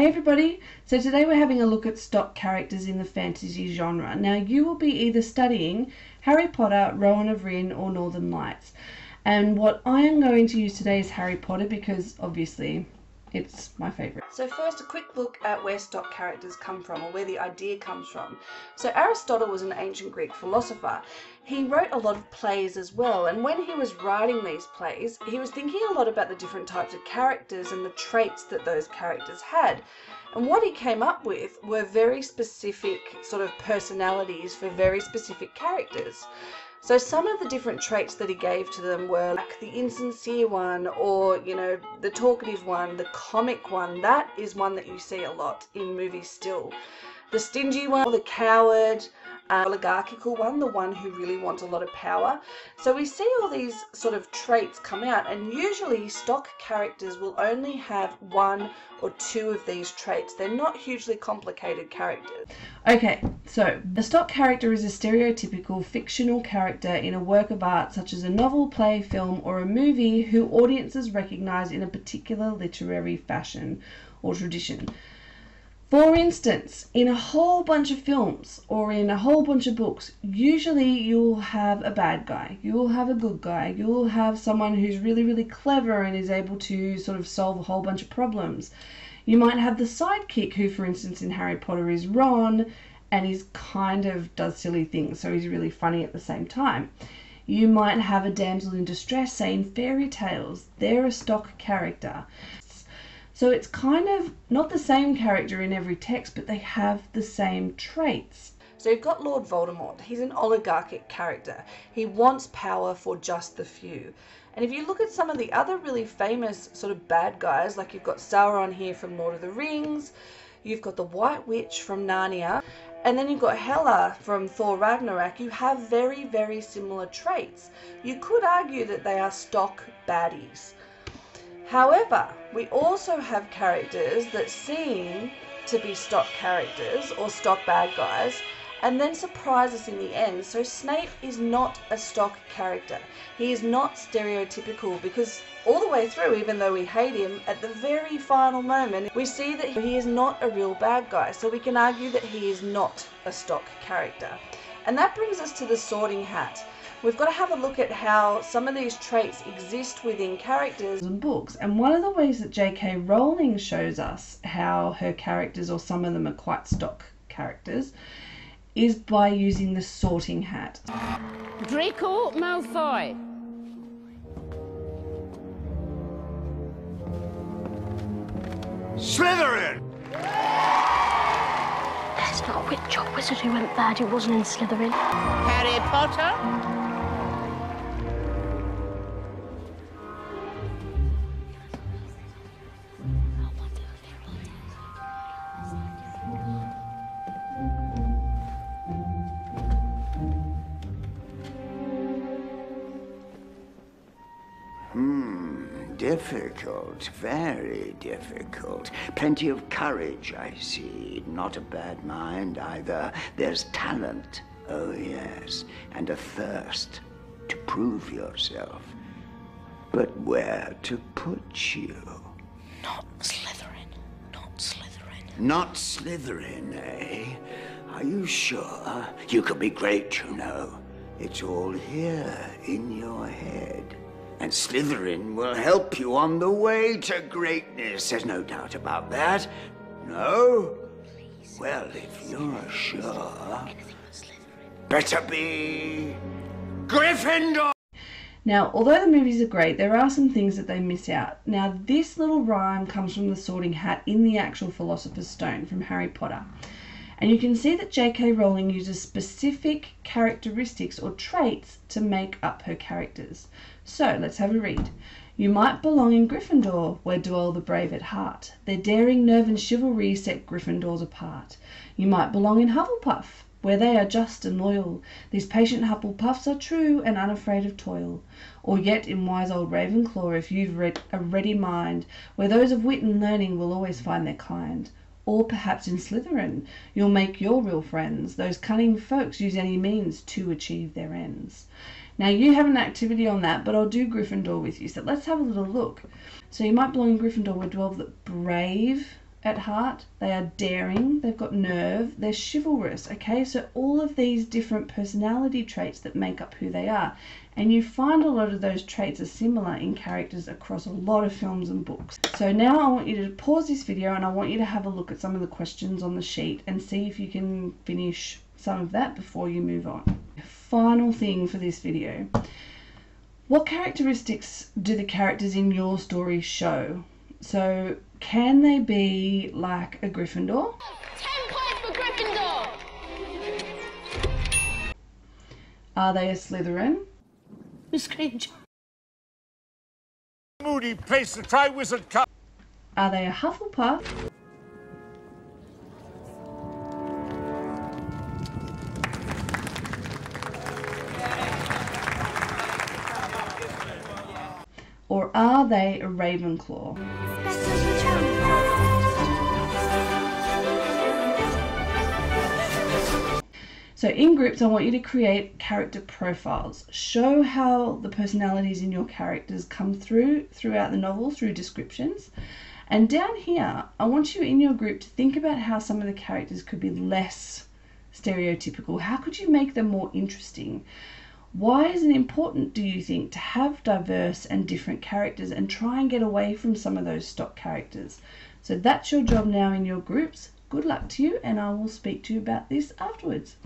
Hey everybody, so today we're having a look at stock characters in the fantasy genre. Now you will be either studying Harry Potter, Rowan of Rin or Northern Lights. And what I am going to use today is Harry Potter because obviously it's my favourite. So first a quick look at where stock characters come from, or where the idea comes from. So Aristotle was an ancient Greek philosopher. He wrote a lot of plays as well, and when he was writing these plays, he was thinking a lot about the different types of characters and the traits that those characters had. And what he came up with were very specific sort of personalities for very specific characters. So some of the different traits that he gave to them were like the insincere one, or, you know, the talkative one, the comic one. That is one that you see a lot in movies still. The stingy one, the coward, oligarchical one, the one who really wants a lot of power. So we see all these sort of traits come out, and usually stock characters will only have one or two of these traits. They're not hugely complicated characters. Okay, so a stock character is a stereotypical fictional character in a work of art such as a novel, play, film or a movie who audiences recognize in a particular literary fashion or tradition. For instance, in a whole bunch of films or in a whole bunch of books, usually you'll have a bad guy, you'll have a good guy, you'll have someone who's really clever and is able to sort of solve a whole bunch of problems. You might have the sidekick who, for instance, in Harry Potter is Ron, and he's kind of does silly things, so he's really funny at the same time. You might have a damsel in distress, say in fairy tales. They're a stock character. So it's kind of not the same character in every text, but they have the same traits. So you've got Lord Voldemort. He's an oligarchic character. He wants power for just the few. And if you look at some of the other really famous sort of bad guys, like you've got Sauron here from Lord of the Rings, you've got the White Witch from Narnia, and then you've got Hela from Thor Ragnarok, you have very similar traits. You could argue that they are stock baddies. However, we also have characters that seem to be stock characters or stock bad guys and then surprise us in the end. So Snape is not a stock character. He is not stereotypical, because all the way through, even though we hate him, at the very final moment we see that he is not a real bad guy. So we can argue that he is not a stock character. And that brings us to the Sorting Hat. We've got to have a look at how some of these traits exist within characters and books. And one of the ways that J.K. Rowling shows us how her characters, or some of them are quite stock characters, is by using the Sorting Hat. Draco Malfoy. Slytherin! There's not a witch or wizard who went bad who wasn't in Slytherin. Harry Potter. Difficult, very difficult. Plenty of courage, I see. Not a bad mind either. There's talent, oh yes, and a thirst to prove yourself. But where to put you? Not Slytherin. Not Slytherin. Not Slytherin, eh? Are you sure? You could be great, you know. It's all here in your head. And Slytherin will help you on the way to greatness. There's no doubt about that. No? Well, if you're sure, better be Gryffindor! Now, although the movies are great, there are some things that they miss out. Now, this little rhyme comes from the Sorting Hat in the actual Philosopher's Stone from Harry Potter. And you can see that J.K. Rowling uses specific characteristics or traits to make up her characters. So, let's have a read. You might belong in Gryffindor, where dwell the brave at heart. Their daring, nerve and chivalry set Gryffindors apart. You might belong in Hufflepuff, where they are just and loyal. These patient Hufflepuffs are true and unafraid of toil. Or yet in wise old Ravenclaw, if you've a ready mind, where those of wit and learning will always find their kind. Or perhaps in Slytherin, you'll make your real friends. Those cunning folks use any means to achieve their ends. Now you have an activity on that, but I'll do Gryffindor with you. So let's have a little look. So you might belong in Gryffindor, where dwell the brave at heart, they are daring, they've got nerve, they're chivalrous, okay? So all of these different personality traits that make up who they are. And you find a lot of those traits are similar in characters across a lot of films and books. So now I want you to pause this video and I want you to have a look at some of the questions on the sheet and see if you can finish some of that before you move on. Final thing for this video. What characteristics do the characters in your story show? So can they be like a Gryffindor? 10 points for Gryffindor! Are they a Slytherin? Miss Granger. Moody, place the Triwizard Cup. Are they a Hufflepuff? Or are they a Ravenclaw? So in groups, I want you to create character profiles. Show how the personalities in your characters come throughout the novel through descriptions. And down here, I want you in your group to think about how some of the characters could be less stereotypical. How could you make them more interesting? Why is it important, do you think, to have diverse and different characters and try and get away from some of those stock characters? So that's your job now in your groups. Good luck to you, and I will speak to you about this afterwards.